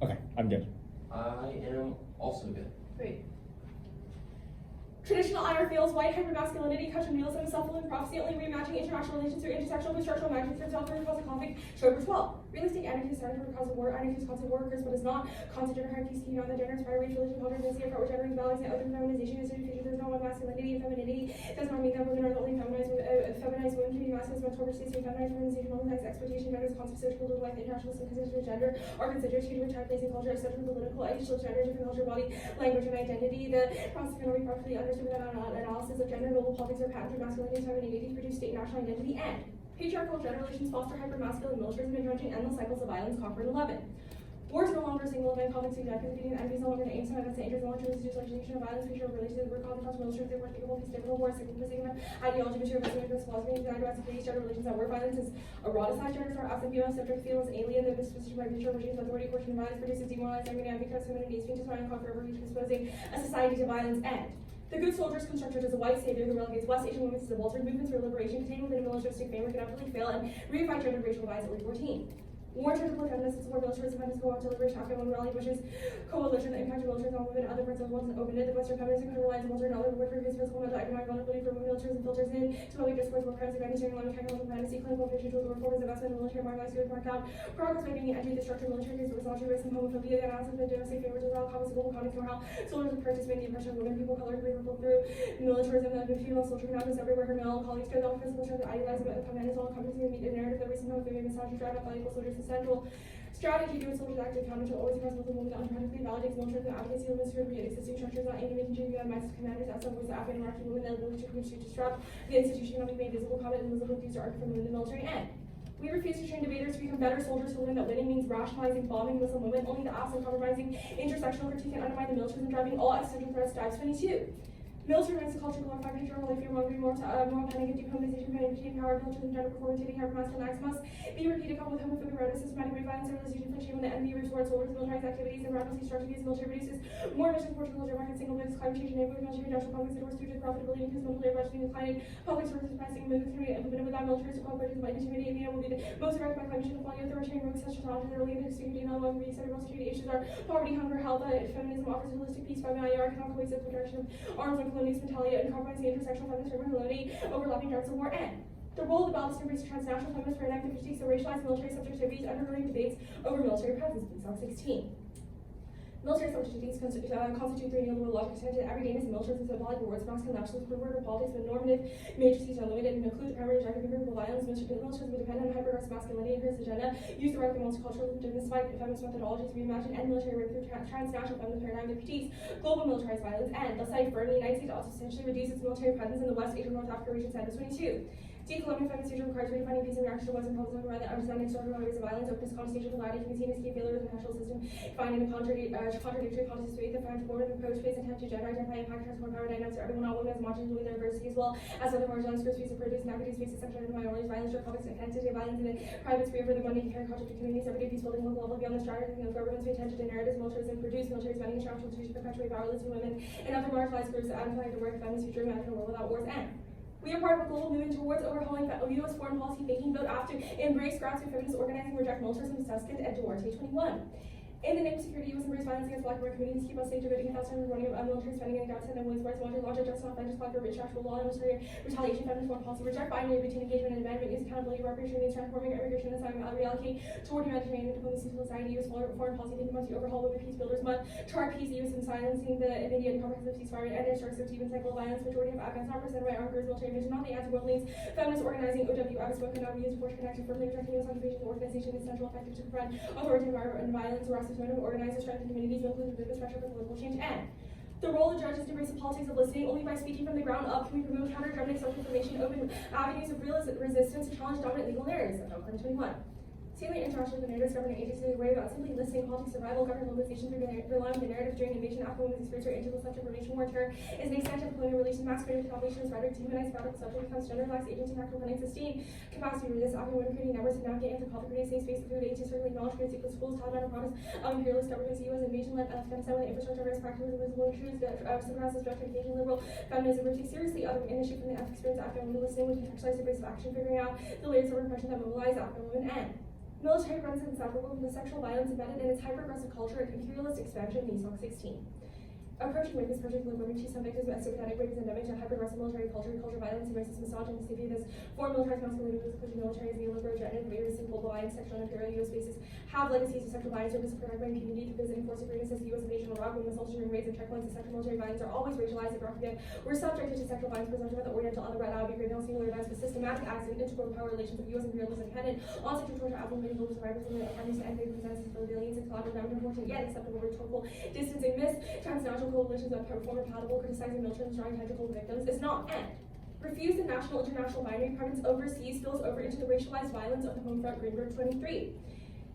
Okay, I'm good. I am also good. Great. Traditional honor feels white hypermasculinity, culture meals, and self-fulfilling prophecy, only reimagining international relations through intersectional constructional magic for self-fulfilling cause of conflict. Show 12. Realistic energy is starting for the cause of war, energy is constant war occurs, but is not. Constant gender hierarchies keeping on the gender inspired race, religion, culture, density, approach, gender imbalance, and open feminization is future. There's no one masculinity and femininity. Does not mean that women are the only feminized women can be masculine, much over states, feminized feminization, normalized exploitation, gender is concept, social, political life, international considered gender, are considered to be child placing culture, etc. Political, ideal gender, different culture, body, language, and identity. The process can only properly understood without analysis of gender, global politics, or patterns of masculinity and femininity to produce state national identity, and patriarchal gender relations foster hypermasculine militarism, entrenching endless cycles of violence, conquering 11. War is no longer a single event, conflicts ignite, competing enemies no longer aims to have interest, no longer institutionalization of violence, feature of relations, the word conflict, military, they were capable of stable war, significant ideology, material, investment, philosophy, design, domestic police, gender relations that war violence is eroticized, genders are absent, female, subject, females, alien, the disposition by future regimes, authority, coercion, and violence produces demoralized, and because femininity is being destroyed and conquer, predisposing a society to violence, and the good soldier is constructed as a white savior who relegates West Asian women to subaltern movements for liberation contained within a militaristic framework inevitably fail and reify gender racial divides at week 14. War in terms of feminists is more militarism, feminists go out to liberation Afghan women rally Bush's coalition that impacted militarism on women and other parts of the world and opened it. The Western feminists could rely on military and other work for physical mental economic vulnerability for women militarism filters in to public discourse war crimes, advancing Islamic technological fantasy, clinical fiction tools, reforms, investment in military marginalized youth marked out, progress by being anti-destructive military use, misogyny, racism, homophobia, the analysis of the domestic favorites, as well, comments of global conflict, moral, soldiers of participate in the oppression of women, people, color, people through militarism, and the female soldier not just everywhere her male colleagues go down physical strength, idealizing the feminism, all encompassing the media narrative that racism, homophobia, misogyny, drive up valuable soldiers is central. Strategy to its soldiers active counter to always impress with the woman that uncritically validates militarism, advocacy of the existing structures, not aimed at making sure that massive commanders outside voice the Afghan Iraqi women that ability to disrupt the institution that we made visible, comment, and visible abuse to argue from within the military end. We refuse to train debaters to become better soldiers who learn that winning means rationalizing bombing Muslim women, only the absent compromising intersectional critique can undermine the militarism driving all existential threats. Dives 22. Military remains a culture glorifying patriarchal life, moral panic, and dehumanization, manipulating power, militarism, gender performativity, hypermasculine acts must be repeated, coupled with homophobic rhetoric, systematic rape, violence, sterilization, flinching when the enemy moves towards soldiers, militarized activities, and radically strategies. Military produces more emissions, Portugal, labor market, single use, climate change, neighborhood, military, industrial conflicts, and wars due to profitability, because military budgeting declining, public services pricing, movements can be implemented without militaristic cooperation, by intimidation, media will be the most affected by climate change, the falling authoritarian rogues, such as challenges that relieve the security, no longer be central security issues are poverty, hunger, health, feminism offers holistic peace by IR, cannot coexist with direction of arms and colonies mentality, and compromise the intersectional feminist terminology, overlapping darts of war, and the role of the balanced embrace transnational feminist paradigm that critiques the racialized military subjectivities, undergirding debates over military presence. TOC 16. Military subjectivities constitute three inalienable logic extended to everydayness and militarism symbolic rewards, masculine nationalism, perverted politics, but normative matrices are limited and include the primary objective of empirical violence. Militarism would depend on hyper-aggressive masculinity and his agenda, use the right of multicultural, demystified feminist methodologies to reimagine and military work through transnational feminist paradigm that critiques global militarized violence, and thus I affirm the United States also essentially reduce its military presence in the West Asian North Africa region. 22. Decolonial feminist future requires redefining peace and reaction to Western problems around the understanding external areas of violence, openness, contestation, polarity, can be seen as key failures in the national system, finding a contradictory contest with the found forward of approach, face, intent to gender, identify, impact, transform power dynamics for everyone, all women as homogeneous with their diversity, as well as other marginalized groups, of produce, navigate spaces, sexual minorities, violence, or conflicts, identity, violence in the private sphere for the money, care, culture, communities, everyday peace building, local level, beyond the strategy of governments, we attend to the narratives, militarism, produce, military spending, international institutions, perpetuate violence to women, and other marginalized groups that identify the work of feminist future, imagine a world without wars, and we are part of a global movement towards overhauling U.S. foreign policy thinking, vote after, embrace grassroots feminist organizing, reject militarism, Susskind, and Duarte 21. In the name of security, U.S. embrace violence against black communities, keep us safe, debating without time running of military spending and gaps and women's rights, military logic, justice, not just black or rich, actual law, and military retaliation, feminist foreign policy, reject binary routine engagement and amendment, use accountability, reparation means transforming immigration and asylum, reallocate toward humanitarian diplomacy, civil society, U.S. foreign policy thinking must be overhauled with the peace builders month, chart peace use and silencing the immediate and comprehensive ceasefire, and destructive even cycle of violence, majority of Afghans not represented by armed groups, military vision, not the anti-world leads, feminist organizing, OW, Abbotsford cannot be used for connection, firmly rejecting U.S. occupation, the organization is central effective to prevent authoritarian and violence, harassment of organizers, strengthen communities, include the infrastructure for political change, and the role of judges to embrace the politics of listening. Only by speaking from the ground up can we remove counter-hegemonic self-information, open avenues of real resistance to challenge dominant legal narratives. 2021. Salient international narratives governing agencies worry about simply listing politics survival, government mobilization through relying on the narrative during invasion, Afghan women's experience, or integral subject information warfare is an extent of colonial relations, mass creative populations, rhetoric, dehumanize radical subject becomes genderless, agency, macro planning, sustain capacity to resist Afghan women creating networks to navigate anthropological creating safe space through the agency, certainly knowledge creates equal schools, Taliban products of imperialist governments, U.S. invasion-led Afghanistan with infrastructure, risk practices, invisible truths, supremacist objectification, liberal feminism, take seriously other initiative from the experience of Afghan women listening with contextualized abrasive action, figuring out the layers of repression that mobilize Afghan women, and Military presence is inseparable from the sexual violence embedded in its hyper-aggressive culture and imperialist expansion in TOC 16. Approaching rape is particularly limited to some victims of sympathetic rape is endemic to hyper-aggressive military culture violence, and racist misogyny. This foreign militarized masculinity was including military as neoliberal agenda and various simple blind sexual and imperial U.S. bases have legacies of sexual violence service for by impunity through visiting force agreements as the U.S. invasion of Iraq when assaults during raids and checkpoints of sexual military violence are always racialized and propaganda. We're subjected to sexual violence presumption by the Oriental other red Arabic great singular events with systematic acts and integral power relations of U.S. imperialism dependent on sexual torture, abolition, global survivors, and armies and they present for civilians and collaborative, unfortunate yet acceptable rhetorical distancing myths, transnational coalitions of former palatable criticizing military and trying to hold victims is not end. Refuse the national international binary preference overseas spills over into the racialized violence of the home front. Greenberg 23.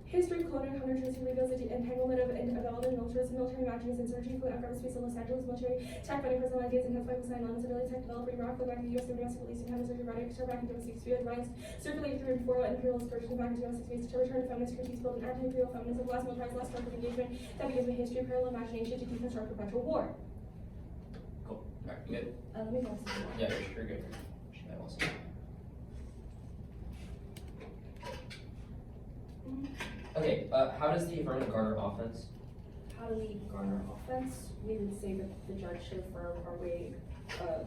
History of colonial counterinsurgency reveals the entanglement of evolving military imaginings and surgery for Afghan space in Los Angeles, military tech funding personal ideas and health by 9/11, civilian tech developer Iraq, the back of the U.S. domestic police and surgery running back in domestic sphere rights circulating through informal imperialist purchasing back into domestic space to return to feminist critiques build an anti-imperial feminism, less militarized, less structured engagement that begins with history, parallel imagination to deconstruct perpetual war. Cool. Alright, you good? Let me pass this on. Yeah, you're good. That was. Okay, how does the affirmative garner offense? How do we garner offense? We would say that the judge should affirm our way of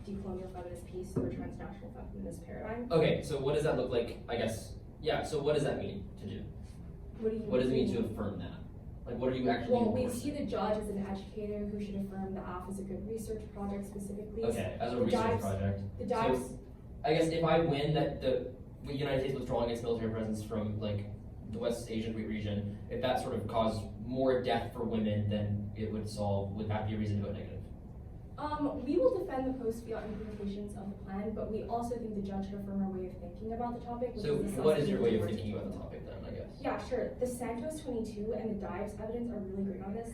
decolonial feminist peace through a transnational feminist paradigm. Okay, so what does that look like? I guess, yeah, so what does that mean to do? What does it mean to affirm that? Like, what are you actually Well, we endorsing? see the judge as an educator who should affirm the AF as a good research project specifically. Okay, as a The research dives- project. The dives, So, I guess if I win that the United States withdrawing its military presence from like the West Asian region, if that sort of caused more death for women, then it would solve. Would that be a reason to vote negative? we will defend the post-fiat implications of the plan, but we also think the judge should affirm our way of thinking about the topic. Which So, is the what is your way of substantive thinking about the work. topic then? I guess. Yeah, sure. The Santos 22 and the Dives evidence are really great on this.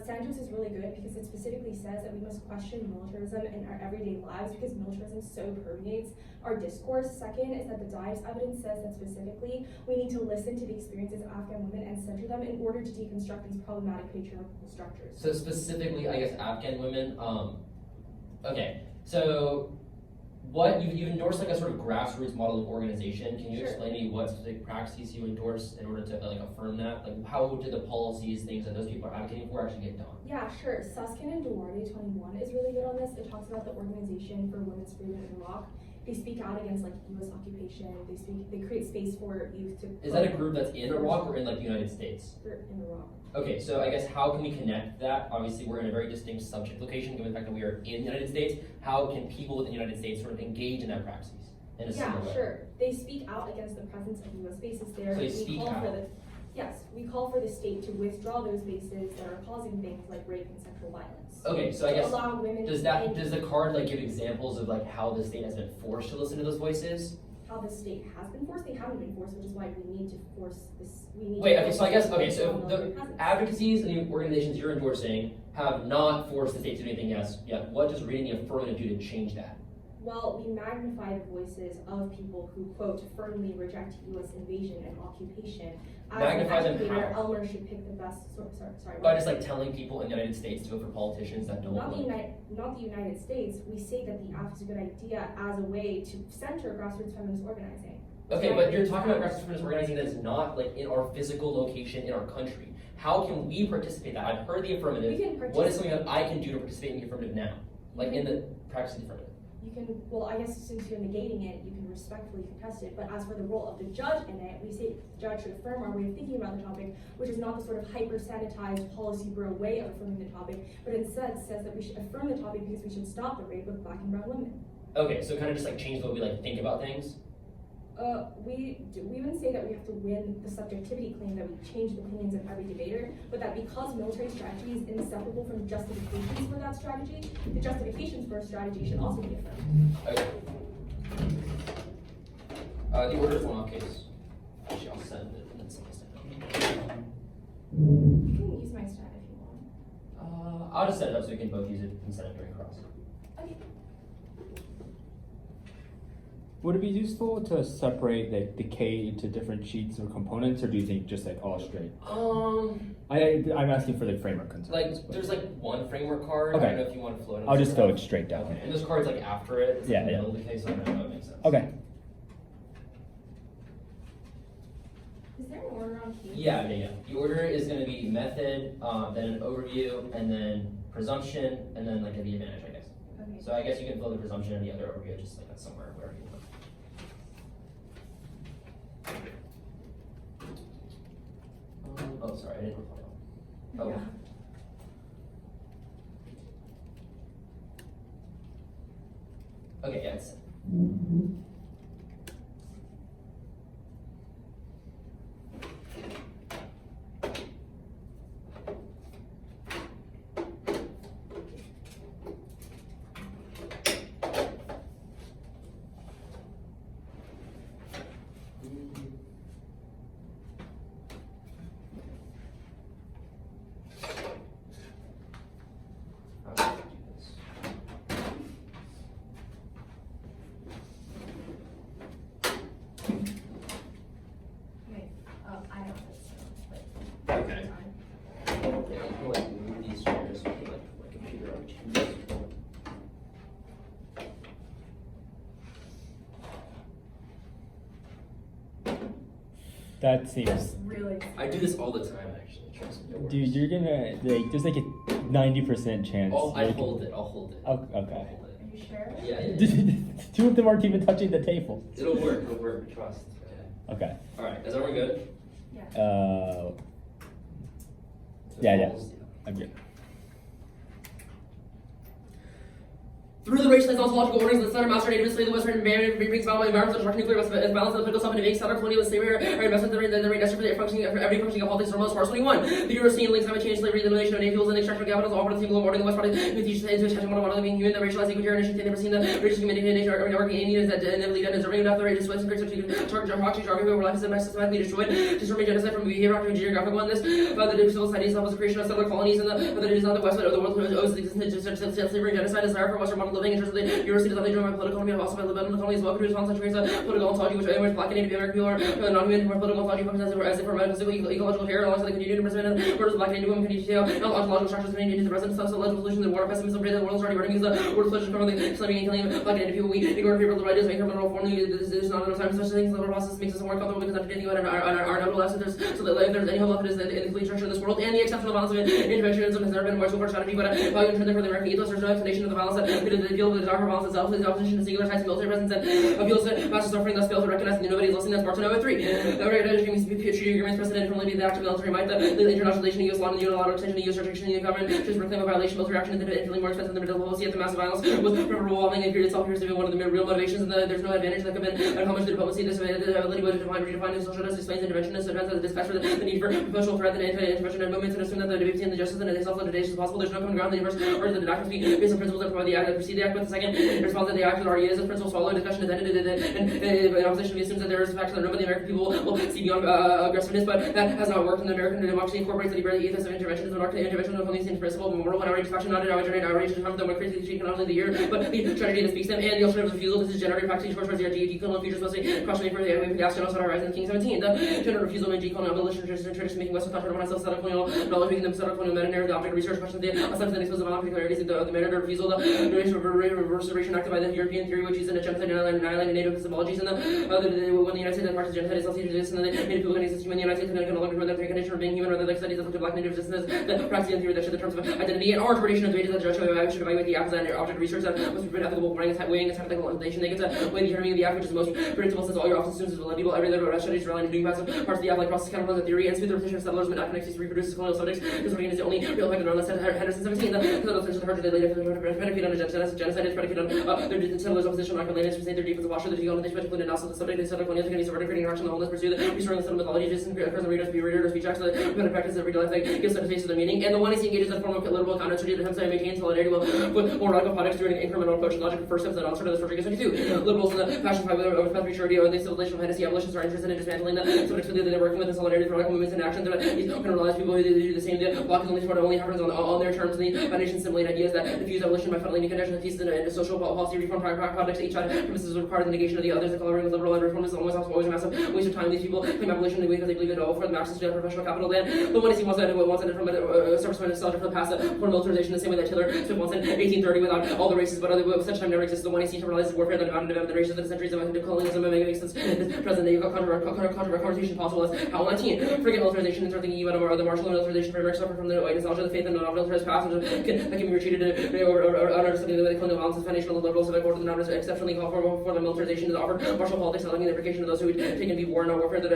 Santos is really good because it specifically says that we must question militarism in our everyday lives because militarism so permeates our discourse. Second is that the Dives evidence says that specifically we need to listen to the experiences of Afghan women and center them in order to deconstruct these problematic patriarchal structures. So specifically, I guess Afghan women. Okay, so what you've endorsed like a sort of grassroots model of organization. Can you Sure. explain to me what specific practices you endorse in order to like affirm that? Like how do the policies, things that those people are advocating for actually get done? Yeah, sure. Susskind and Duarte 21 is really good on this. It talks about the Organization for Women's Freedom in Iraq. They speak out against like U.S. occupation. They create space for youth to. Is that a group that's in Iraq or in like the United States? They're in Iraq. Okay, so I guess how can we connect that? Obviously, we're in a very distinct subject location, given the fact that we are in the United States. How can people within the United States sort of engage in that praxis in a similar way? Yeah, sure. They speak out against the presence of U.S. bases there. So they speak out. We call for the state to withdraw those bases that are causing things like rape and sexual violence. Okay, so I To guess allow women does the card like give examples of like how the state has been forced to listen to those voices? how the state has been forced. They haven't been forced, which is why we need to force this. Wait, okay, so I guess, okay, so the advocacies and the organizations you're endorsing have not forced the state to do anything yet. What does reading the affirmative do to change that? Well, we magnify the voices of people who, quote, firmly reject U.S. invasion and occupation. As Magnify an them educator, how? Elmer should pick the best, sorry. By just like telling people in the United States to vote for politicians that don't Not the like. United States. We say that the AF is a good idea as a way to center grassroots feminist organizing. Okay, but you're talking about grassroots feminist organizing that is not like in our physical location in our country. How can we participate in that? I've heard the affirmative. We can What is something that I can do to participate in the affirmative now? Like in the practice of the affirmative? You can, well, I guess since you're negating it, you can respectfully contest it. But as for the role of the judge in it, we say the judge should affirm our way of thinking about the topic, which is not the sort of hyper-sanitized policy bureau way of affirming the topic, but instead says that we should affirm the topic because we should stop the rape of Black and brown women. Okay, so kind of just like change the way we like think about things. We wouldn't say that we have to win the subjectivity claim that we change the opinions of every debater, but that because military strategy is inseparable from justifications for that strategy, the justifications for a strategy should also be affirmed. Okay. The order is one off case. Actually, I'll send it and then someone send it. You can use my stat if you want. I'll just set it up so we can both use it and send it during cross. Okay. Would it be useful to separate like the K into different sheets or components, or do you think just like all straight? I'm asking for the framework concerns. Like there's like one framework card. Okay. I don't know if you want to float it. I'll just fill it straight down. Okay. And this card's like after it. It's Yeah, like the yeah. middle of the case, so I don't know if that makes sense. Okay. Is there an order on keys? Yeah. The order is going to be method, then an overview, and then presumption, and then like the advantage, I guess. Okay. So I guess you can fill the presumption and the other overview just like that's somewhere wherever you want. Oh, sorry, I didn't reply. Oh. Yeah. Okay, yeah, it's. Wait, I don't think so. Okay. Yeah, you can like move these chairs with like my computer on Teams. That seems. Really? I do this all the time, actually. Trust me. It works. Dude, you're gonna like. There's like a 90% chance. I'll like- hold it. I'll hold it. Oh, I'll okay. hold it. Are you sure? Yeah. Two of them aren't even touching the table. It'll work. It'll work. Trust. Okay. Okay. All right. Is everyone good? Yeah. Yeah. I'm good. Through the racialized ontological orders, the center master native display the Western brings about environments of nuclear balance of the political self and evades Southern colonial slavery or investment the rate necessary for every functioning of politics from most parts 21. The European links climate change, slavery, the elimination of native fuels, and extraction of capitals all part of the people of ordering the West Party with each into attachment one of being human, the racialized equitarian nation, never seen the racial community nation or working in needs that inevitably done is enough the racial sweats and great charge of rock jargon where life is systematically destroyed, destroying genocide from behavior to geographic oneness, the civil society itself was the creation of settler colonies and that it is not the West, but the world owes the existence of slavery and genocide, desire for Western model living in terms of the University is driven by political economy, also by Lebanon colonies, well produced on centuries of political ontology, which black and Native American people are non-human, who are political ontology functions as if for medical, ecological care, alongside the continued imprisonment of murders of black and Native women, continue to detail ontological structures connected to the present sociological solutions, the war of pessimism, the world is already running, the word solutions from the slamming and killing black and Native people, we ignore people, the righteous, make her mineral form, there's not enough time, such things, the process makes us more comfortable because understanding what are nevertheless, so that if there's any hope left, it is in the complete structure of this world, and the exceptional balance of interventionism has never been a more so-called strategy, but a value intrinsic for the American ethos, there's no explanation of the balance that deal with the darker balance itself, the opposition to singular types of military presence and appeals to massive suffering, thus fail to recognize that nobody is listening. That's part 3. The recognizing treaty agreements precedent from only the active military might, the international relation of U.S. law and the unilateral extension of U.S. jurisdiction in the government, just proclaim a violation of military action and infinitely more expensive than the middle policy at the massive violence was revolving and period itself appears to be one of the real motivations, and there's no advantage that could have been and how much the diplomacy, this ability to redefine social justice explains interventionist advance as a dispatch for the need for proportional threat and anti-intervention and movements, and assume that the debate between the justice and the self-limitation is possible. There's no common ground in the universe, or the doctrines be based on principles that provide the act that precede the act, but the second response that the act already is a principle swallowed, discussion is ended, and in opposition, we assume that there is a fact that nobody the American people will see beyond aggressiveness, but that has not worked in the American democracy incorporates the liberal ethos of intervention. The intervention of only seems principle, but moral and outrage faction, not an outrage, and outrage to harm them when crazy cheat not only the year, but the tragedy that speaks them, and the alternative refusal. This is generated practically towards the decolonial futures, mostly crossing for the gas general horizon King 17. The general refusal of decolonial abolition tradition making Western thought of myself, colonial knowledge, making them colonial meta narrative, the object of research, question the assumptions and exposes of particularities of the meta refusal, the reversion acted by the European theory, which is in a genocide and annihilating native epistemologies, and when the United States practices genocide is also this, and the native people can exist when the United States can no longer prevent the condition of being human, or the studies of black native existence, the practice and theory that should the terms of identity and our tradition of debate that judge should evaluate the acts and object of research that must be ethical, weighing its ethical implementation. They get to weigh the determining of the act, which is the most predictable, since all your often assumes is validable. Every other studies rely on doing parts of the act, like process counterpart the theory, and smooth the repetition of settlers, but not connects to reproduces colonial subjects. This working is the only real effect on Henderson 17. The essential hard to later predicated on a genocide is predicated on their settlers' opposition, not related to their defense of Washer, the decolonization, including also the subject, the settled colonials can be subverted, creating action, the wholeness, pursue the restoring the settlement mythology, just occurs in readers, be reader, speech acts, the repetitive practice of real life that gives them a face to their meaning, and the one is engages in a form of literal counter-strategy that attempts to maintain solidarity with more radical products through an incremental approach to logic of first steps that answer to the subject is 22. Liberals in the passion fight with path maturity or the civilization of fantasy abolitionists are interested in dismantling the subjects that they're working with in solidarity for radical movements and actions that these can realize people who do the same. The block is only happens on their terms, and the foundation simulate ideas that diffuse evolution by funneling connection of peace and social policy reform projects. Each side premises require the negation of the others. The coloring of liberal and reform is always a massive waste of time. These people claim abolition because they believe it all for the access to professional capital. Then, but when he wants it from a service nostalgia for the past for militarization, the same way that Taylor Swift wants in 1830 without all the races, but such time never exists. The one he sees to realize warfare that divided the races of the centuries of colonialism makes sense. The present day conversation possible as how 19 forget militarization and start thinking about the martial militarization framework suffer from the white nostalgia, the faith and non-militarized past that can be retreated or understanding the colonial violence is foundational liberal civic order that not exceptionally call for the militarization is offered. Martial politics allowing the implication of those who would take and be war, not warfare, that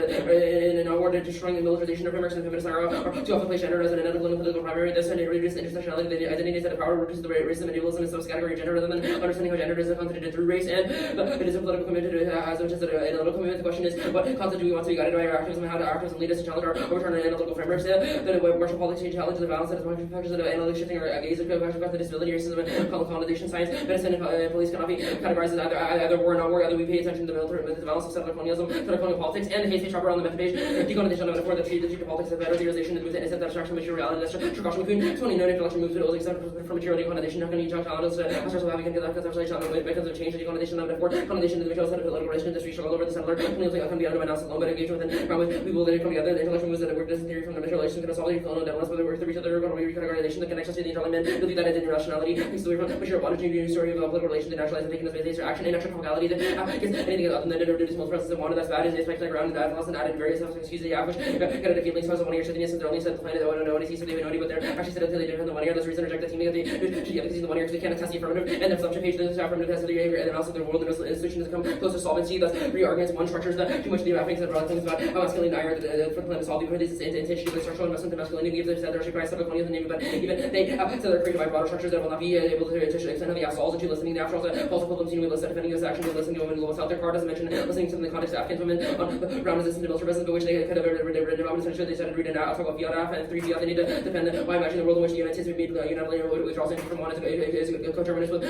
in a war destroying the militarization of frameworks and feminist are too often place gender as an identical and political primary. This and reduce intersectionality, the identities that power reduces the racism and ableism is subcategory gender rather than understanding how gender is constituted through race, and it is a political commitment as much as an analytical commitment. The question is, what concept do we want to be guided by our activism, and how do activism lead us to challenge our overturn and analytical frameworks? The martial politics challenge the balance that is functions of analytic shifting our gaze about the disability, racism, and colonization science. Medicine and police cannot be categorized as either war or not war. Either we pay attention to the military, the balance of settler colonialism, settler colonial politics, and the hate chopper on the method page. Decolonization of the metaphor that treat the politics as better theorization with innocent abstraction material reality. That's Shirkosh McQueen. 29 intellectual moves to those except for material decolonization. How can you judge challenges of having because of change and decolonization of the metaphor? Colonization is the material set of political relation industry struggle over the settler. Colonialism can be under my analysis alone, but engagement within with people that come together. The intellectual moves that work this theory from the material relation can solve the colonial developments, whether we work through each other or recategorization that connects us to the internal men. Believe that is irrationality. Takes away from material bondage and new story of political relations and nationalizing taking as basis for action and extra frugality that is anything other than the reduce most presence of water that's bad is expected around that loss and added various excuses the average got a feeling so one of your citizens they're only said the planet they want to know what he sees so they know but they're actually said until they didn't have the money or this reason reject the team that they should get the 1 year because they can't attest the affirmative and the assumption page the affirmative test of the behavior and then also the world and institutions come close to solvency thus three arguments one structures that too much of the mappings and broad things about how masculine iron for the plan to solve the this is intention the structural investment in masculinity gives they've said they're actually price of colonialism name but even they said they're created by broader structures that will not be able to extend the assaults into listening to after all the false equivalence we list defending U.S. action to listening to women in the South their card doesn't mention listening to the context of Afghan women on ground resistance to military presence but which they could have written about essentially they started reading out talk about fiat and 3 fiat they need to defend why imagine the world in which the United States would be unilaterally withdraws from one is coterminous with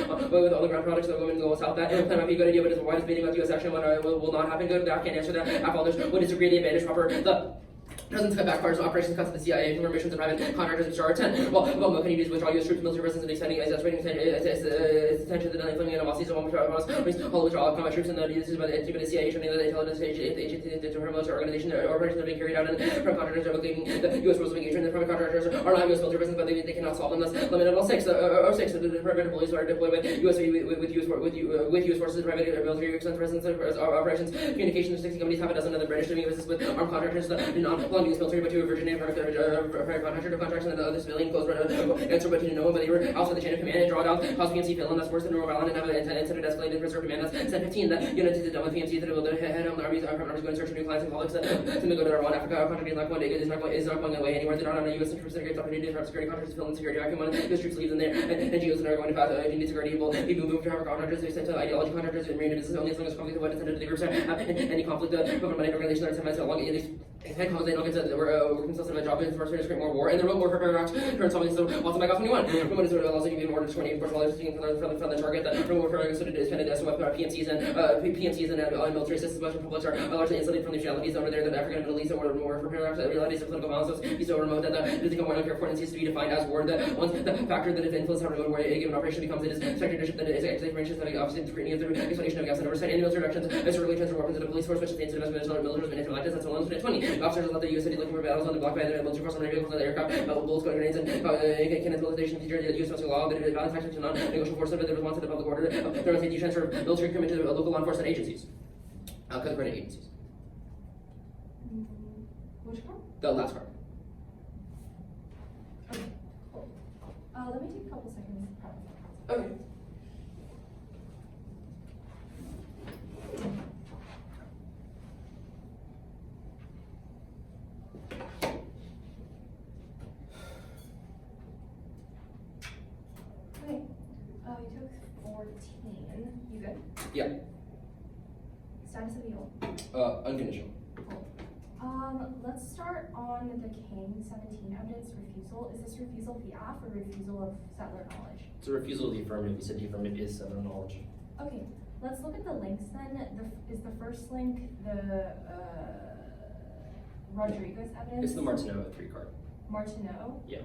all the ground products that women in the South that might be a good idea but why is meeting about U.S. action when will not happen good I can't answer that after all there's would disagree the advantage proper the President's cut back cars, operations cuts to the CIA, missions and private contractors, which are 10. Well, what can you do to withdraw U.S. troops, military presence, and extending exasperating attention to the inflaming animosities of all withdrawal of combat troops and the uses by the CIA, showing that the intelligence agency to her military organization, their operations are being carried out, and private contractors are claiming the U.S. rules of engagement, the private contractors are not U.S. military presence, but they cannot solve them. Thus, limited all 6. The private employees are deployed with U.S. forces, private military presence, operations, communications, 60 companies, half a dozen of the British doing business with armed contractors that do not belong to U.S. military, but to a Virginia private contractor, contracts, and the other civilian close answer, but to no one, but they were outside the chain of command and draw down, cause PMC fail, and that's worse than normal violent, and have an incident escalated in preserve command. That's 10-15. The unit is done with PMC that will head on the armies go in search of new clients and colleagues to go to Rwanda, Africa. Contract is not going to is not going away anywhere. They're not on a U.S. interest in great opportunity for security contractors filling security vacuum. When U.S. troops leave them there, and GOs that are going to pass need security will be moved to private contractors. They sent to ideology contractors and marine. This is only as long as conflict avoidance and the groups have any conflict. Government money organization are 10 minutes long. They don't get to work themselves in a job in first to create more war, and the remote war for paragraphs turns something so also back off 21. Remote is allows you to be more discriminating for dollars from the target that remote war so is kind of so PMCs and military systems much publics are largely insulated from the realities over there that African and Middle East or more for paragraphs realities of political violence is so remote that the become more unclear for needs to be defined as word that once the factor that is influence how remote where a given operation becomes it is sectorship that is actually branches that obviously scrutiny of the explanation of gas and oversight and military actions as circulating transfer weapons in the police force which is the incident of military and elected that's alone 20. Officers let the U.S. looking for battles on the block by the military force on vehicles and the aircraft, bullets, grenades, and cannons militarization feature the U.S. law that is valid faction to non-negotiable force of the response to the public order. There was a transfer of military equipment to local law enforcement agencies. Credit agencies. Which part? The last part. Okay, cool. Let me take a couple seconds. Okay. Okay. You took 14. You good? Yeah. Status of evil. Unconditional. Cool. Let's start on the King 17 evidence refusal. Is this refusal of the AF or refusal of settler knowledge? It's a refusal of the affirmative. You said the affirmative is settler knowledge. Okay, let's look at the links then. Is the first link the Rodriguez evidence? It's the Martineau 3 card. Martineau? Yeah.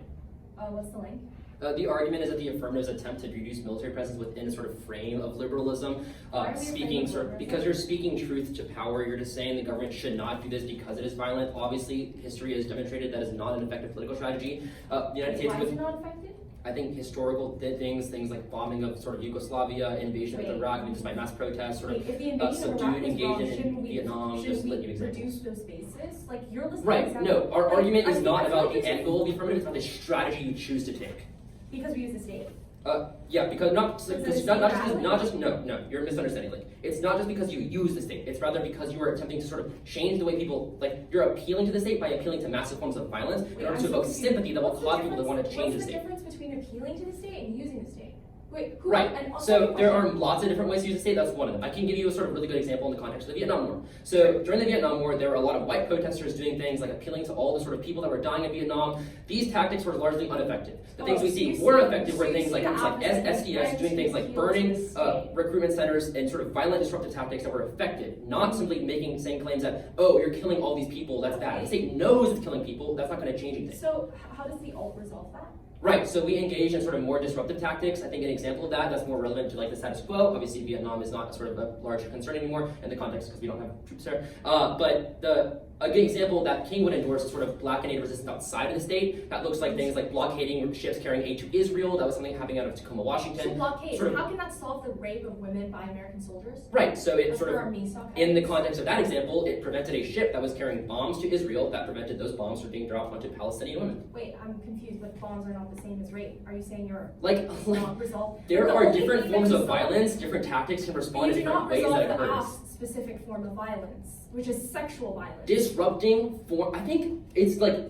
What's the link? The argument is that the affirmatives attempt to reduce military presence within a sort of frame of liberalism, because you're speaking truth to power. You're just saying the government should not do this because it is violent. Obviously, history has demonstrated that is not an effective political strategy. The United States Why is it not effective? I think historical things like bombing of sort of Yugoslavia, invasion of Iraq, despite mass protests, sort of if the invasion subdued of Iraq is wrong, engagement in Vietnam, just let you examples. Reduce those bases? Like, you're listening Right, to no, our argument is not about the it's end goal of the affirmative, it's about the strategy you choose to take. because we use the state. Yeah, because not just valid? no, you're misunderstanding. Like, it's not just because you use the state. It's rather because you are attempting to sort of change the way people, like, you're appealing to the state by appealing to massive forms of violence in order to evoke sympathy that will cause people to want to change the state. What's the difference between appealing to the state and using the state? Wait, Right. So there are lots of different ways to use the state. That's one of them. I can give you a sort of really good example in the context of the Vietnam War. So during the Vietnam War, there were a lot of white protesters doing things like appealing to all the sort of people that were dying in Vietnam. These tactics were largely ineffective. The things we see more effective were things like SDS doing things like burning recruitment centers and sort of violent disruptive tactics that were effective, not simply saying claims that, oh, you're killing all these people, that's bad. The state knows it's killing people, that's not going to change anything. So how does the alt resolve that? Right, so we engage in sort of more disruptive tactics. I think an example of that that's more relevant to like the status quo. Obviously, Vietnam is not sort of a large concern anymore in the context because we don't have troops there. But a good example that King would endorse is sort of blockade resistance outside of the state. That looks like things like blockading ships carrying aid to Israel. That was something happening out of Tacoma, Washington. So blockade, sort of, how can that solve the rape of women by American soldiers? Right, so it sort of, in the case. context of that example, it prevented a ship that was carrying bombs to Israel that prevented those bombs from being dropped onto Palestinian women. Wait, I'm confused, but bombs are not the same as rape. Are you saying you're like not resolve? there are different forms of violence, different tactics can respond in different ways that it hurts. Specific form of violence, which is sexual violence. Disrupting I think it's like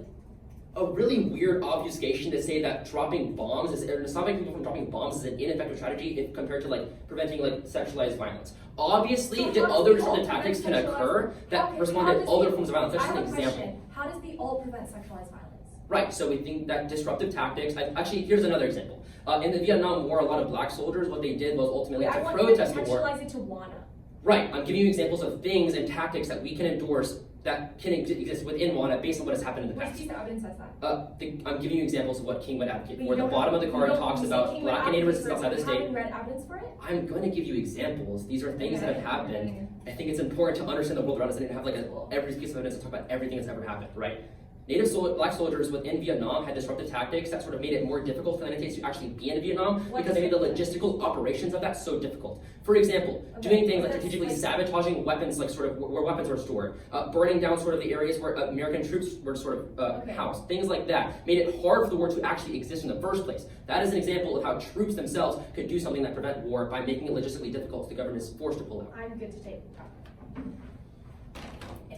a really weird obfuscation to say that dropping bombs or stopping people from dropping bombs is an ineffective strategy if compared to like preventing like sexualized violence. Obviously, other disruptive tactics can occur that respond to other forms of violence. That's just an example. How does the alt prevent sexualized violence? Right, so we think that disruptive tactics, actually, here's another example. In the Vietnam War, a lot of black soldiers, what they did was ultimately to protest the war. I want you to contextualize it to WANA. Right, I'm giving you examples of things and tactics that we can endorse that can exist within WANA based on what has happened in the past. Which piece of evidence says that? I'm giving you examples of what King would advocate for. The bottom of the card talks about black and native resistance outside the state. You haven't read evidence for it? I'm going to give you examples. These are things that have happened. I think it's important to understand the world around us and have like every piece of evidence to talk about everything that's ever happened, right? Black soldiers within Vietnam had disruptive tactics that sort of made it more difficult for the United States to actually be in Vietnam because they made the logistical operations of that so difficult. For example, doing things like strategically sabotaging weapons, like sort of where weapons were stored, burning down sort of the areas where American troops were sort of housed, things like that made it hard for the war to actually exist in the first place. That is an example of how troops themselves could do something that prevent war by making it logistically difficult so the government is forced to pull out. I'm good to take.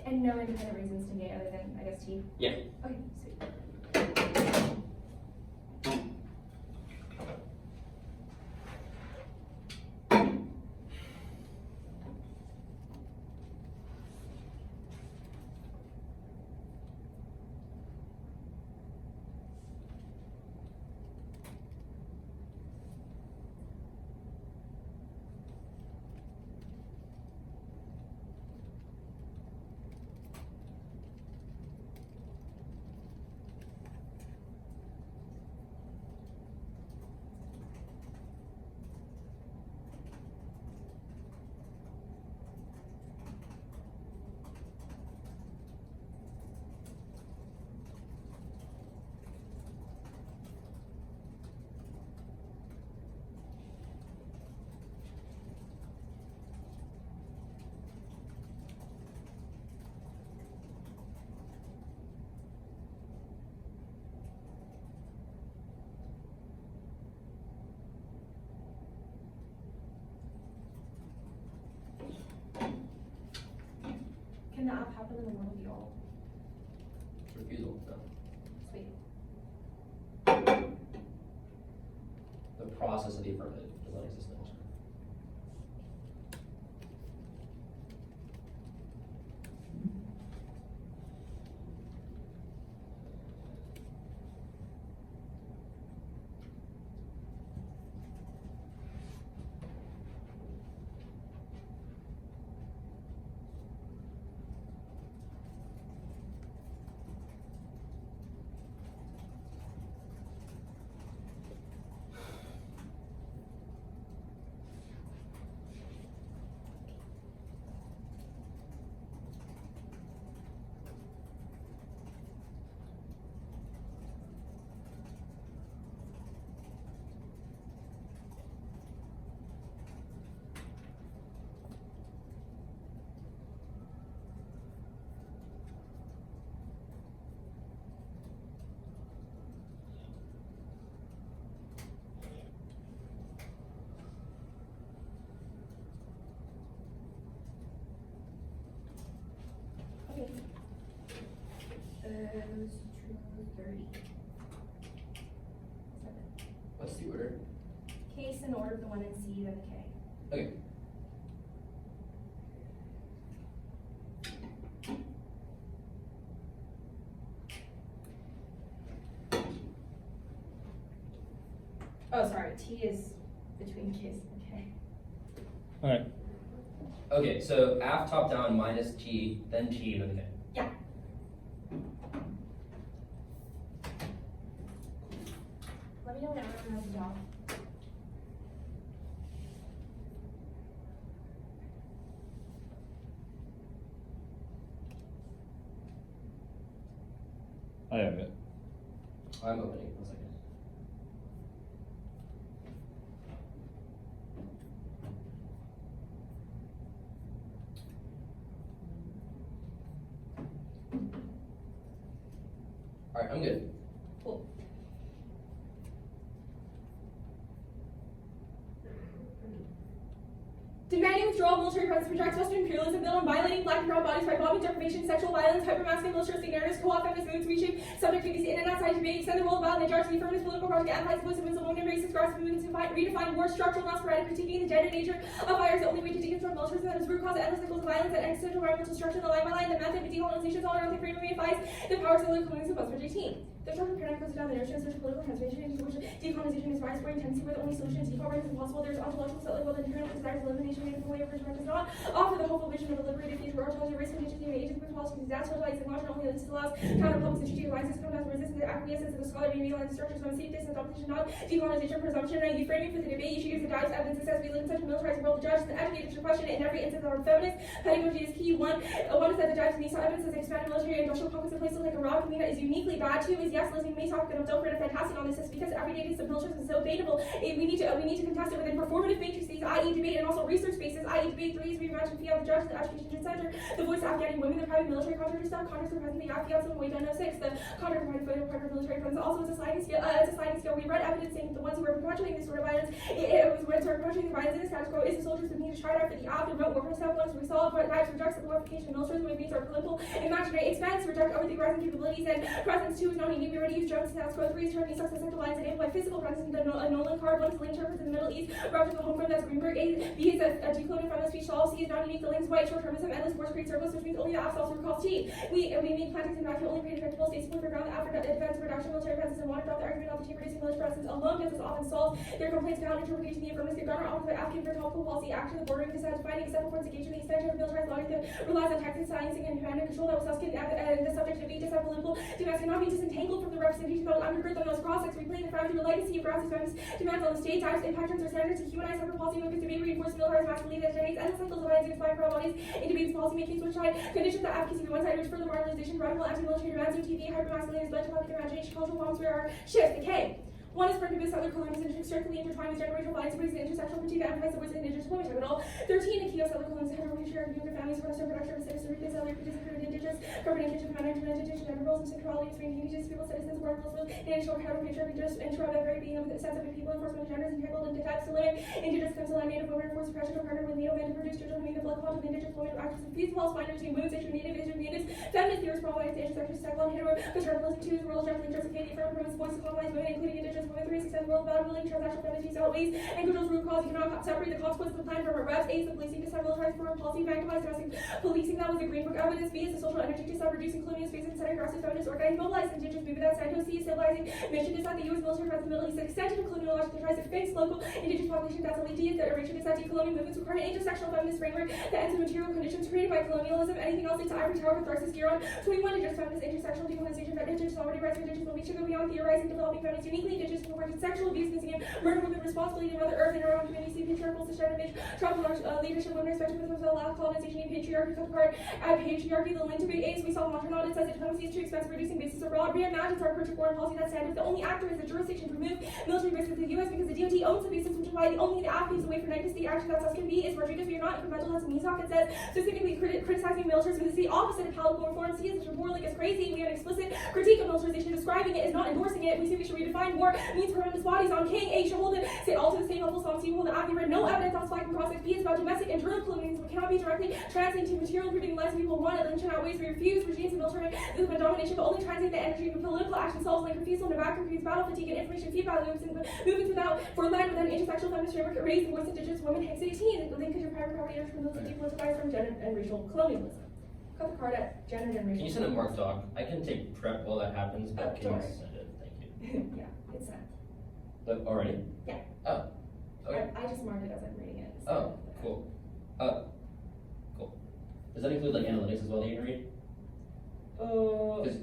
And no independent reasons to me other than, I guess, T? Yeah. Okay, sweet. Can the app happen in the world of the alt? Refusal, no. Sweet. The process of the affirmative does not exist in elsewhere. 14. It was 230. 7. What's the order? Case in order of the 1 in C, then the K. Okay. Oh, sorry, T is between case and K. Alright. Okay, so aft top down minus T, then T, then K. Yeah. Let me know when everyone has a job. I have it. I'm opening. 1 second. Alright, I'm good. Cool. Demanding withdrawal of military presence projects Western imperialism built on violating black and brown bodies by bombing, deprivation, sexual violence, hypermasculine militaristic narratives, co-op feminist movements, reshape subjectivities in and outside debate, extend the role of violent and the feminist political project, analyze the voice of women, racist, grassroots movements, redefine war, structural, not sporadic, critiquing the gender nature of fire is the only way to deconstruct militarism that is root cause of endless cycles of violence and existential environmental destruction, the line by line, the method of decolonization, tolerance, and freedom reinforces the power of the colonialism of Western 18. The structural paradigm goes down the inertia of social political transformation into which decolonization is widespread tendency where the only solution is decarbonization is impossible. There is ontological settling while the inherent desire for elimination made a way of does not offer the hopeful vision of a liberated future where ontology, race, conditions, human agents, politics, disaster, lights, and margin only leads to laws, counter public strategic alliances, come down to resistance, the acquiescence of the scholarly realigned structures from safe distance, adoption, not decolonization, presumption, and framing for the debate. You should use the doubts, evidence, success, we live in such a militarized world. The judge and the advocate should question it in every instance of our feminist pedagogy is key. One is that the judge may saw evidence as expanded military and industrial complex in places like Iraq. I mean, that is uniquely bad. Two is yes, Leslie may talk, and I'm don't create a fantastic on this is because everyday use of militarism is so debatable. We need to contest it within performative matrices, i.e. debate, and also research spaces, i.e. debate. 3 is reimagine field, the judge, the education center, the voice of Afghani women, the private military contractor stuff, contracts for present, the Afghan civil wage 906, the contract provided for private military funds. Also, it's a sliding scale. We read evidence saying that the ones who are perpetuating this sort of violence, perpetuating the violence in the status quo is the soldiers who need to try out for the aft and rote worker stuff. Once we solve what types rejects the glorification of militarism, it means our political imaginary expense, reject over the rising capabilities and presence. 2 is not needed. We already use drones in status quo. 3 is turning success into lines and amplify physical presence in the Nolan card. 1 is link terms in the Middle East, reference the home front, that's Greenberg. B is a decloning from the speech law. C is not unique. The links white short-termism, endless force create circles, which means only the absolute recalls T. We make plantings and vacuum only create effective states for ground after advance reduction military presence and water drop. The argument of the team reducing military presence alone gets us often solved. Their complaints about interpretation the affirmative government often by Afghan for topical policy action, the bordering decides finding except for engagement, the extension of militarized logic that relies on tactics, sciencing, and command and control that was Suskin and the subject of just political demands cannot be disentangled from the representation that will undergird them those cross-sects. We play the crown through the legacy of grassroots demands on the state, types, impactors, or standards to humanize separate policy movements to be reinforced militarized masculinity that generates endless cycles of violence by pro bodies in debates, policy making, switch side conditions that advocacy be one side, which further marginalization, radical anti-military demands, TV, hypermasculinity is led to public imagination, cultural bombs where our shifts decay. 1 is prohibits other colonies and strictly intertwined with generational violence, brings the intersectional critique that amplifies the voice of indigenous women. It all 13 the key of other colonies, heteropatriarchy, nuclear families, Western production of citizens, other participatory indigenous, government intention, management, education, gender roles, and sexuality, extreme indigenous people, citizens, work, with national heteropatriarchy, just interrupt that very being of the sense of people, enforcement of genders, entangled into types to limit indigenous comes to land native women, force suppression of partner with native men to produce children, meaning the blood clot of indigenous women, actors of peace, false minority, moves, native, Asian, feminist theorists, problematic, the intersections, sexual, and hetero, paternalism, twos, world, gently, justificating, for women's voices, colonized women, including indigenous women, 3, 6, and world, about willing transactional fantasies outweighs and controls root cause. You cannot separate the consequences of the plan from our reps. A is the policing to militarized foreign policy, magnifying domestic policing. That was the Green Book evidence. B is the social energy to stop reducing colonial space and centering grassroots feminist organizing, mobilizing indigenous movement that Santo C is civilizing. Mission is that the U.S. military presence in the Middle East extension of colonial logic that tries to fix local indigenous population. That's LED is the erasure is that decolonial movements require an intersectional feminist framework that ends the material conditions created by colonialism. Anything else leads to ivory tower, catharsis, gear on. 21 indigenous feminist intersectional decolonization that indigenous sovereignty rights for indigenous women should go beyond theorizing developing feminists uniquely indigenous to work sexual abuse, missing and murder women, responsibility of Mother Earth in our own community, patriarchal system, tribal leadership, women's respect for themselves, lack of colonization, and patriarchy, cut apart at patriarchy, the link to big A's, we saw Montreal, it says that diplomacy is too expensive, reducing bases abroad, reimagines our approach to foreign policy that standards. The only actor is the jurisdiction to remove military bases to the U.S. because the DOT owns the bases, which is why only the app paves the way for negative state action that us can be is Rodriguez, we are not incremental, has a TOC. It says specifically criticizing militarism is the opposite of palatable reform. C is which more like is crazy. We have an explicit critique of militarization, describing it is not endorsing it. We say we should redefine war means horrendous bodies on king. A should hold it. Say all to the same level. Psalm C hold it accurate. No evidence on flagging cross-sex. B is about domestic and internal colonialism. It cannot be directly translated to material proving less people want it. Lynching outweighs refuse regimes and military domination, but only translate the energy of political action solves like refusal, Nevada refuse, battle fatigue, and information feedback loops and movements without for land within intersectional feminist framework raise the voice of indigenous women, Hicks 18, and linkage of private property owners from those depoliticized from gender and racial colonialism. Cut the card at gender and racial. Can you send a marked doc? I can take prep while that happens, but can you Sure. send it? Thank you. Yeah, it's sent. Already? Yeah. Oh. Okay. I just marked it as I'm reading it. Oh, cool. Cool. Does that include like analytics as well that you can read? 'Cause-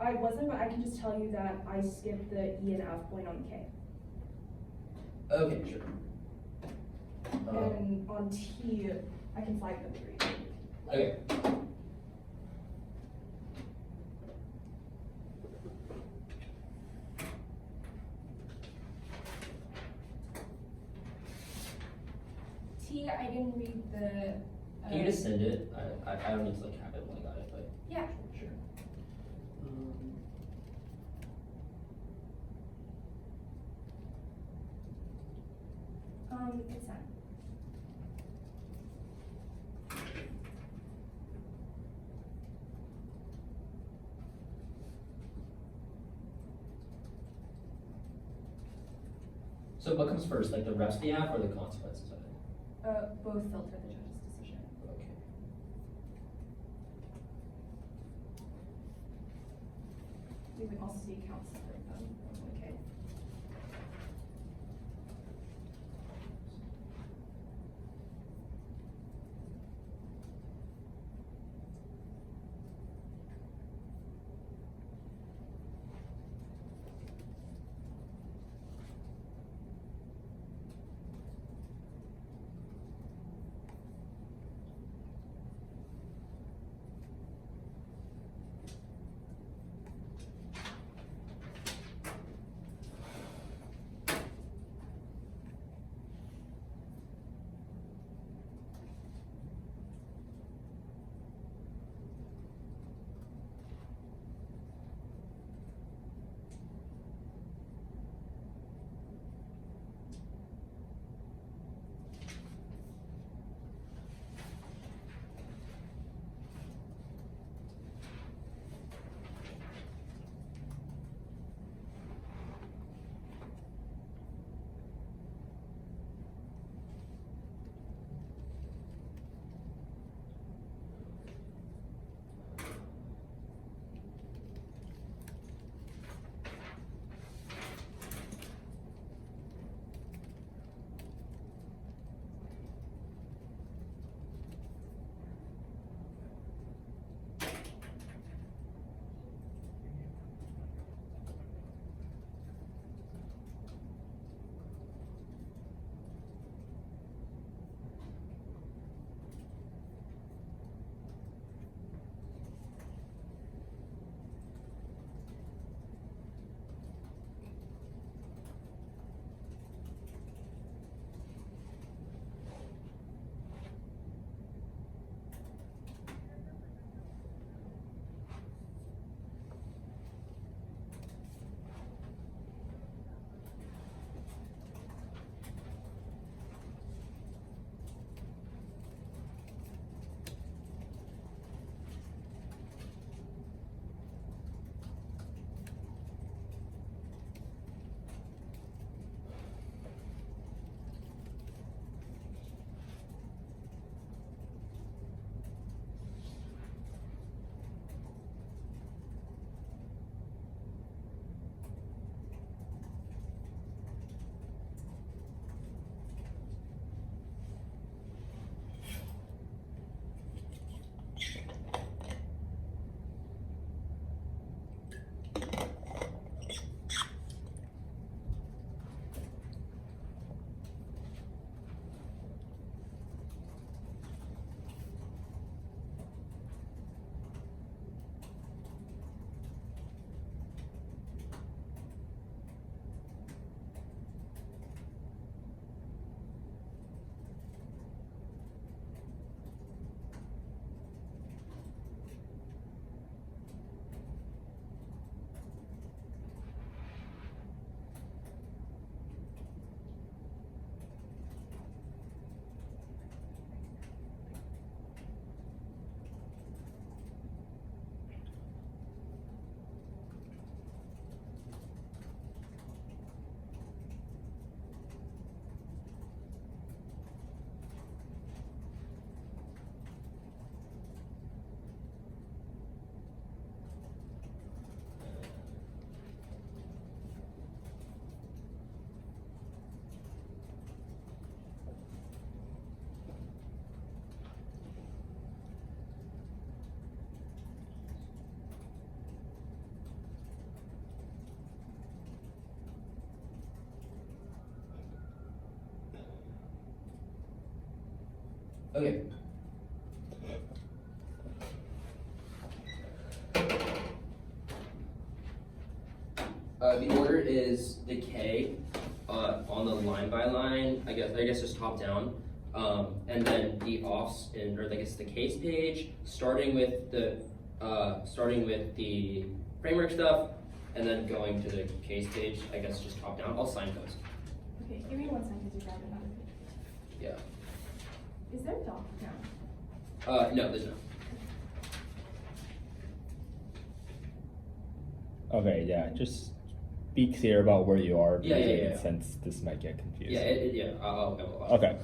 I wasn't, but I can just tell you that I skipped the E and F point on the K. Okay, sure. And on T, I can flag the 3. Okay. T, I didn't read the. Can you just send it? I don't need to like have it when I got it, but Yeah. sure. It's sent. So what comes first, like the ref's behalf or the consequences of it? Both filter the judge's decision. Okay. You can also see accounts separate them. Okay. Okay. The order is the K on the line by line. I guess just top down, and then the offs or I guess the case page, starting with the framework stuff, and then going to the case page. I guess just top down. I'll sign those. Okay, give me 1 second to grab another page. Yeah. Is there a doc now? No, there's no. Okay, yeah, just be clear about where you are. Yeah. Since this might get confusing. Yeah, I'll Okay,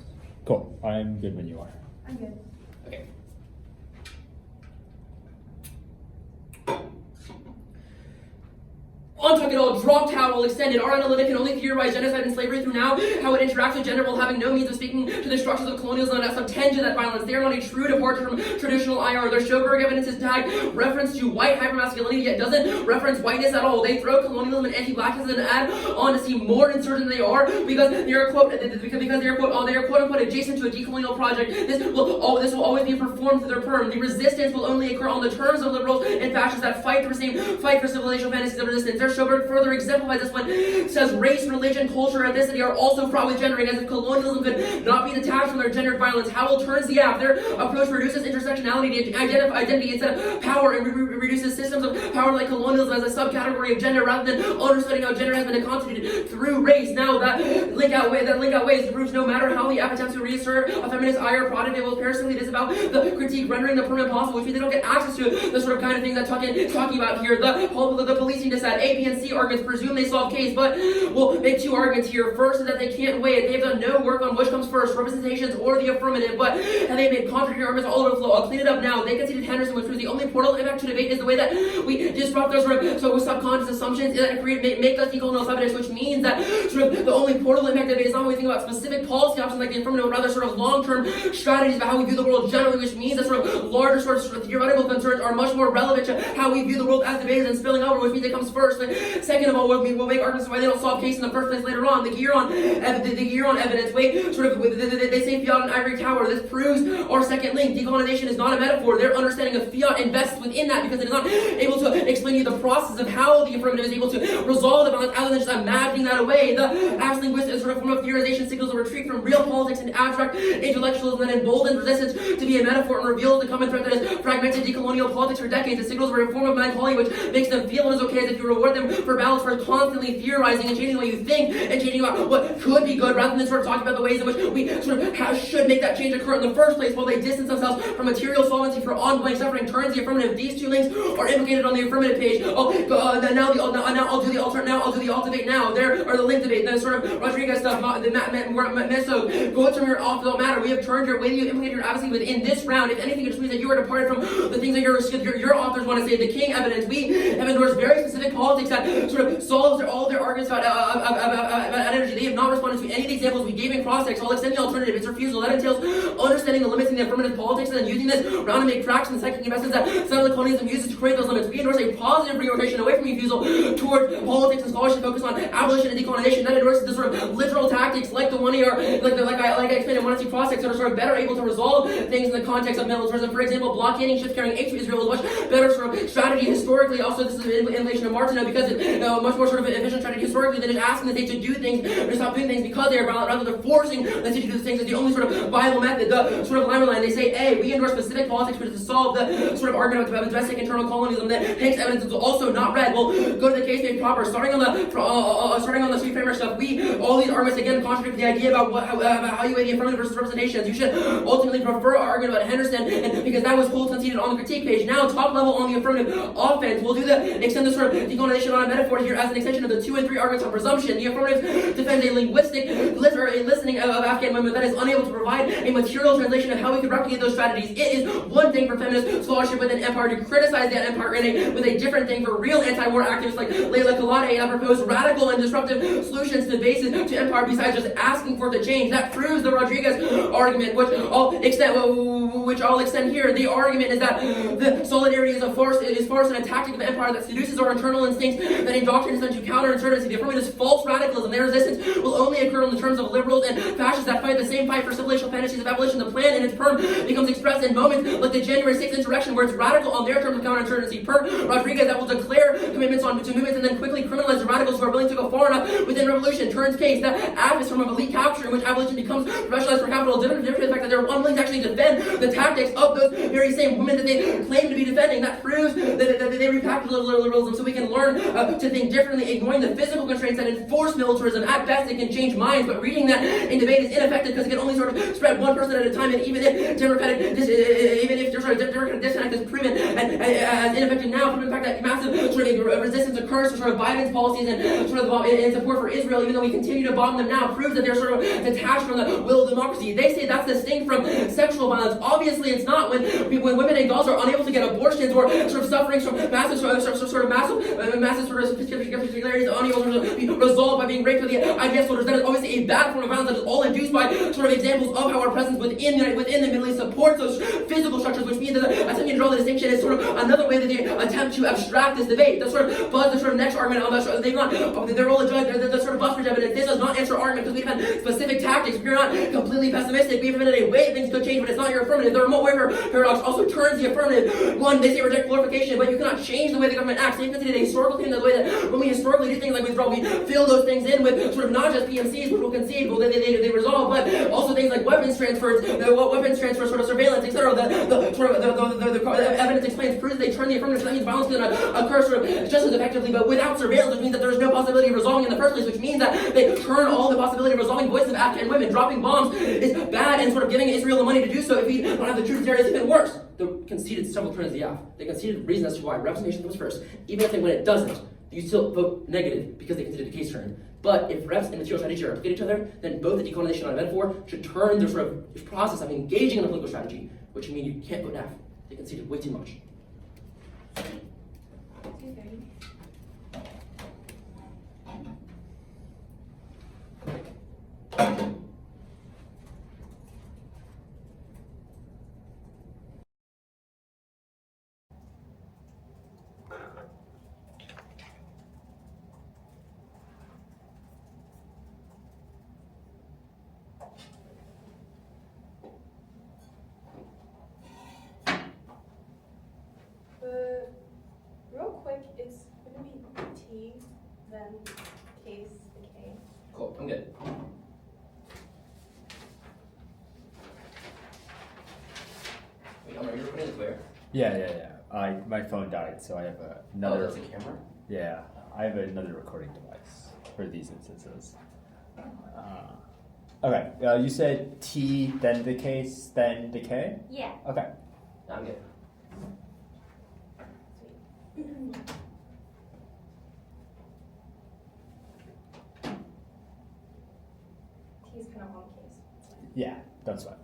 cool. I'm good when you are. I'm good. Okay. Untuck it all, drop towel, extended. Our analytic can only theorize genocide and slavery through now, how it interacts with gender while having no means of speaking to the structures of colonialism and subtend to that violence. They are not a true departure from traditional IR. Their Schoberg evidence is tagged reference to white hypermasculinity, yet doesn't reference whiteness at all. They throw colonialism and anti-blackness and add on to seem more insurgent than they are because they are quote unquote adjacent to a decolonial project. This will always be performed through their perm. The resistance will only occur on the terms of liberals and fascists that fight for civilizational fantasies of resistance. Their Schoberg further exemplifies this one. Says race, religion, culture, ethnicity are also fraught with gendering, as if colonialism could not be detached from their gendered violence. Howell turns the app. Their approach reduces intersectionality to identity instead of power, and reduces systems of power like colonialism as a subcategory of gender rather than understanding how gender has been constituted through race. Now that link out ways proves no matter how the app attempts to reassert a feminist IR product, it will parasitely disavow the critique, rendering the perm impossible, which means they don't get access to the sort of kind of things that talking about here. The policing dissent, A, B, and C arguments presume they solve case, but we'll make two arguments here. First is that they can't weigh it. They've done no work on which comes first, representations or the affirmative, and they made contradictory arguments all over the flow. I'll clean it up now. They conceded Henderson, which proves the only portal impact to debate is the way that we disrupt those with subconscious assumptions that make us decolonial evidence, which means that the only portal impact debate is not when we think about specific policy options like the affirmative, rather long-term strategies about how we view the world generally, which means that larger theoretical concerns are much more relevant to how we view the world as debated and spilling over, which means it comes first. Second of all, we'll make arguments why they don't solve case in the first place later on. The gear on evidence. They say fiat and ivory tower. This proves our second link. Decolonization is not a metaphor. Their understanding of fiat invests within that because it is not able to explain to you the process of how the affirmative is able to resolve the balance other than just imagining that away. The abstract linguistic form of theorization signals a retreat from real politics and abstract intellectualism that emboldens resistance to be a metaphor and reveals the common thread that has fragmented decolonial politics for decades. It signals a form of melancholy which makes them feel it is okay as if you reward them for balance for constantly theorizing and changing the way you think and changing about what could be good rather than talking about the ways in which we should make that change occur in the first place while they distance themselves from material solvency for ongoing suffering. Turns the affirmative. These two links are implicated on the affirmative page. Now I'll do the alt debate now. There are the link debate, the Rodriguez stuff, the Meso, go to your off don't matter. We have turned your way you implicate your advocacy within this round. If anything, it just means that you are departed from the things that your authors want to say. The King evidence. We have endorsed very specific politics that solves all their arguments about energy. They have not responded to any of the examples we gave in cross-text. I'll extend the alternative. Its refusal. That entails understanding the limits in the affirmative politics and then using this round to make tracks and psychic investments that some of the colonialism uses to create those limits. We endorse a positive reorientation away from refusal toward politics and scholarship focused on abolition and decolonization. That endorses the literal tactics like the one here, like I explained in 1 and 2 cross-text that are better able to resolve things in the context of militarism. For example, blockading ships carrying aid to Israel is much better strategy historically. Also, this is an inflation of Martineau because it's much more efficient strategy historically than just asking the state to do things or to stop doing things because they are violent, rather than forcing the state to do things is the only viable method. The line they say, A, we endorse specific politics which is to solve the argument about domestic internal colonialism that Hank's evidence is also not read. We'll go to the case page proper. Starting on the street framework stuff, all these arguments again contradict the idea about how you weigh the affirmative versus representations. You should ultimately prefer our argument about Henderson, and because that was full conceded on the critique page. Now, top level on the affirmative offense, we'll extend the decolonization on a metaphor here as an extension of the 2 and 3 arguments on presumption. The affirmative defends a linguistic listening of Afghan women that is unable to provide a material translation of how we could replicate those strategies. It is one thing for feminist scholarship within empire to criticize that empire with a different thing for real anti-war activists like Leila Kalade that propose radical and disruptive solutions to bases to empire besides just asking for it to change. That proves the Rodriguez argument, which I'll extend which I'll extend here. The argument is that the solidarity is a farce and a tactic of empire that seduces our internal instincts, that indoctrinates them to counterinsurgency. The affirmative is false radicalism. Their resistance will only occur in the terms of liberals and fascists that fight the same fight for civilizational fantasies of abolition. The plan in its perm becomes expressed in moments like the January 6th insurrection, where it's radical on their terms of counterinsurgency. Per Rodriguez, that will declare commitments to movements and then quickly criminalize the radicals who are willing to go far enough within revolution. Turns case that acts from of elite capture in which abolition becomes professionalized for capital, different to the fact that they're unwilling to actually defend the tactics of those very same women that they claim to be defending. That proves that they repackage liberalism, so we can learn to think differently, ignoring the physical constraints that enforce militarism. At best, it can change minds, but reading that in debate is ineffective because it can only sort of spread one person at a time, and even if democratic disconnect is proven as ineffective now, from the fact that massive sort of resistance occurs to sort of Biden's policies and sort of in support for Israel, even though we continue to bomb them now, proves that they're sort of detached from the will of democracy. They say that's distinct from sexual violence. Obviously, it's not. When women and girls are unable to get abortions or sort of suffering from massive particularities, unable to be resolved by being raped with the IDF soldiers, that is obviously a bad form of violence that is all induced by sort of examples of how our presence within the Middle East supports those physical structures, which means that attempting to draw the distinction is sort of another way that they attempt to abstract this debate. The sort of buzz, the sort of next argument, they're all the sort of bus bridge evidence. This does not answer argument because we've had specific tactics. We're not completely pessimistic. We've invented a way things could change, but it's not your affirmative. The remote waiver paradox also turns the affirmative. One, they say reject glorification, but you cannot change the way the government acts. They've considered a historical thing, the way that when we historically do things like withdrawal, we fill those things in with sort of not just PMCs, which will concede, well, they resolve, but also things like weapons transfers, sort of surveillance, etc. The evidence explains, proves they turn the affirmative, so that means violence can occur sort of just as effectively, but without surveillance, which means that there's no possibility of resolving in the first place, which means that they turn all the possibility of resolving voices of Afghan women. Dropping bombs is bad, and sort of giving Israel the money to do so if we don't have the troops there is even worse. They conceded several turns of the F. They conceded reason as to why representation comes first. Even if they win it doesn't, you still vote negative because they conceded a case turn. But if reps and material strategy are get each other, then both the decolonization and metaphor should turn their sort of process of engaging in a political strategy, which would mean you can't vote F. They conceded way too much. Real quick, it's going to be T, then case, the K. Cool, I'm good. Wait, are you recording this where? Yeah. My phone died, so I have another. Oh, that's a camera? Yeah, I have another recording device for these instances. Okay, you said T, then the case, then decay? Yeah. Okay. I'm good. T's kind of on case. Yeah, that's fine.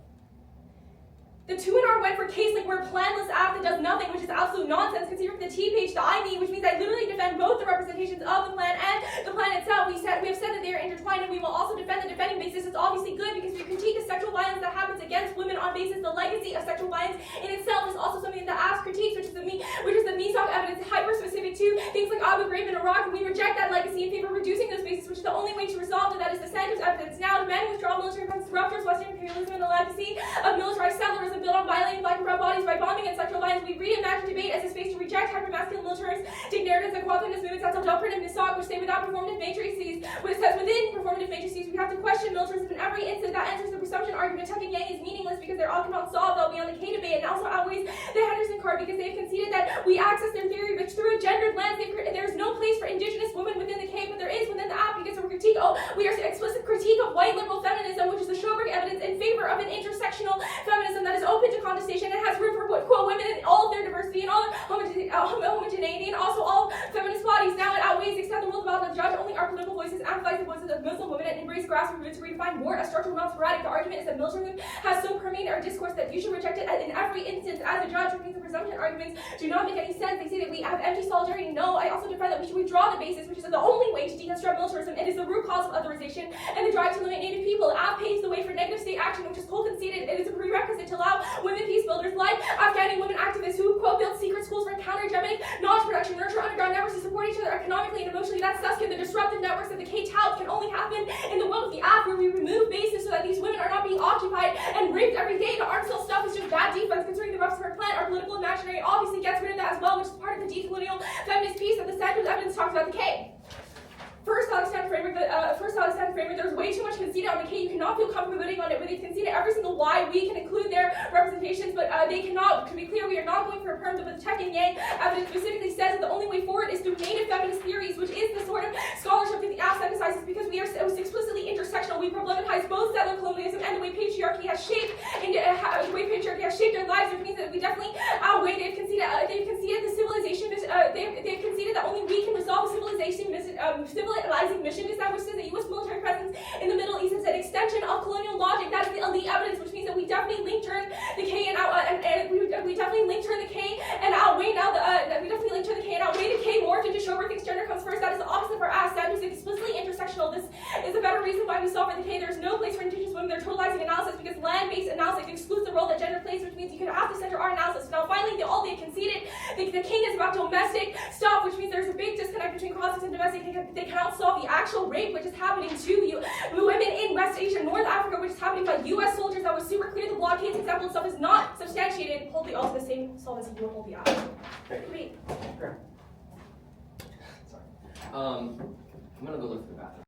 The 2 and R went for case like we're a planless app that does nothing, which is absolute nonsense. Consider the T page, the I me, which means I literally defend both the representations of the plan and the plan itself. We have said that they are intertwined, and we will also defend the defending basis. It's obviously good because we critique the sexual violence that happens against women on basis the legacy of sexual violence in itself is also something that ASP critiques, which is the MESOC evidence hyper specific to things like Abu Ghraib and Iraq, and we reject that legacy in favor of reducing those bases, which is the only way to resolve that is the Sanders evidence. Now, demanding withdrawal military presence ruptures Western imperialism and the legacy of militarized settlerism built on violating black and brown bodies by bombing and sexual violence. We reimagine debate as a space to reject hypermasculine militaristic narratives that co-opted movements that self-operative MISOC, which say without performative matrices, which says within performative matrices, we have to question militarism in every instant. That enters the presumption argument. Tuck and Yang is meaningless because they're all cannot solve. They'll be on the K debate, and also outweighs the Henderson card because they've conceded that we access their theory, which through a gendered lens, there's no place for indigenous women within the K, but there is within the app because of critique. We are explicit critique of white liberal feminism, which is the Schoberg evidence in favor of an intersectional feminism that is open to contestation and has room for quote women in all of their diversity and all their homogeneity and also all feminist bodies. Now it outweighs except the will of God the judge. Only our political voices amplifies the voices of Muslim women and embrace grassroots, redefine war as structural, not sporadic. The argument is that militarism has so permeated our discourse that you should reject it in every instance as a judge, which means the presumption arguments do not make any sense. They say that we have empty solidarity. No, I also defend that we should withdraw the basis, which is the only way to deconstruct militarism. It is the root cause of authorization and the drive to limit Native people. AF paves the way for negative state action, which is cold conceded. It is a prerequisite to allow women peace builders like Afghani women activists who, quote, build secret schools for counter-hegemonic knowledge production, nurture underground networks to support each other economically and emotionally. That's thus the disruptive networks of the K-TOC can only happen in the world of the AF, where we remove bases so that these women are not being occupied and raped every day. The arm sale stuff is just bad defense concerning the rough our plan. Our political imaginary obviously gets rid of that as well, which is part of the decolonial feminist piece that the Sanders evidence talks about the K. First Alexander framework, there's way too much conceded on the K. You cannot feel comfortable voting on it, but they've conceded every single Y. We can include their representations, but they cannot. To be clear, we are not going for a perm, but the Tech and Yang evidence specifically says that the only way forward is through native feminist theories, which is the sort of scholarship that the AF emphasizes because we are explicitly intersectional. We problematize both settler colonialism and the way patriarchy has shaped their lives, which means that we definitely outweigh. They've conceded the civilization. They've conceded that only we can resolve the civilizing mission is that which says that U.S. military presence in the Middle East is an extension of colonial logic. That is the elite evidence, which means that we definitely link turn the K and we definitely link turn the K and outweigh now we definitely link turn the K and outweigh the K morphed into show where things gender comes first. That is the opposite for us. That is explicitly intersectional. This is a better reason why we solve for the K. There is no place for indigenous women. They're totalizing analysis because land-based analysis excludes the role that gender plays, which means you can have to center our analysis. Now, finally, they've conceded. The King is about domestic stuff, which means there's a big disconnect between cross-sex and domestic. They cannot solve the actual rape which is happening to women in West Asia, North Africa, which is happening by U.S. soldiers. That was super clear. The blockades example itself is not substantiated. Hold the all to the same solvency. You will hold the eye. Great. Sorry. I'm gonna go look for the bathroom.